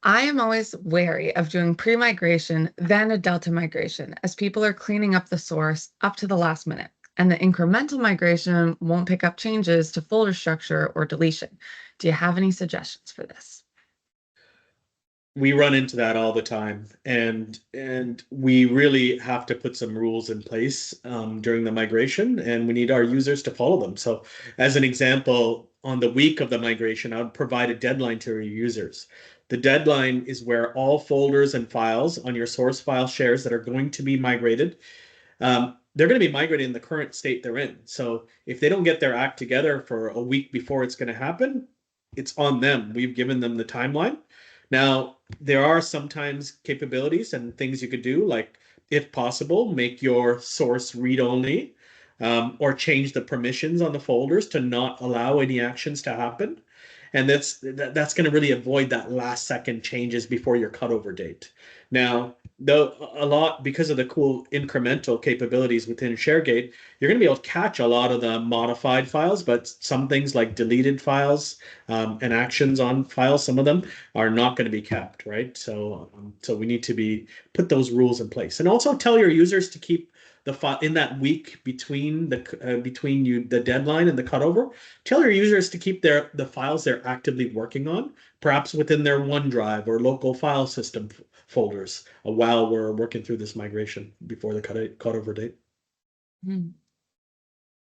I am always wary of doing pre-migration, then a delta migration, as people are cleaning up the source up to the last minute. And the incremental migration won't pick up changes to folder structure or deletion. Do you have any suggestions for this? We run into that all the time, and we really have to put some rules in place during the migration, and we need our users to follow them. So, as an example, on the week of the migration, I would provide a deadline to your users. The deadline is where all folders and files on your source file shares that are going to be migrated, they're going to be migrated in the current state they're in. So if they don't get their act together for a week before it's going to happen, it's on them. We've given them the timeline. Now, there are sometimes capabilities and things you could do, like if possible, make your source read only, or change the permissions on the folders to not allow any actions to happen. And that's going to really avoid that last second changes before your cutover date. Now, though a lot because of the cool incremental capabilities within ShareGate, you're going to be able to catch a lot of the modified files, but some things like deleted files and actions on files, some of them are not going to be kept, right? So we need to be put those rules in place, and also tell your users to keep the file in that week between the deadline and the cutover. Tell your users to keep the files they're actively working on, perhaps within their OneDrive or local file system folders while we're working through this migration before the cutover date. Hmm.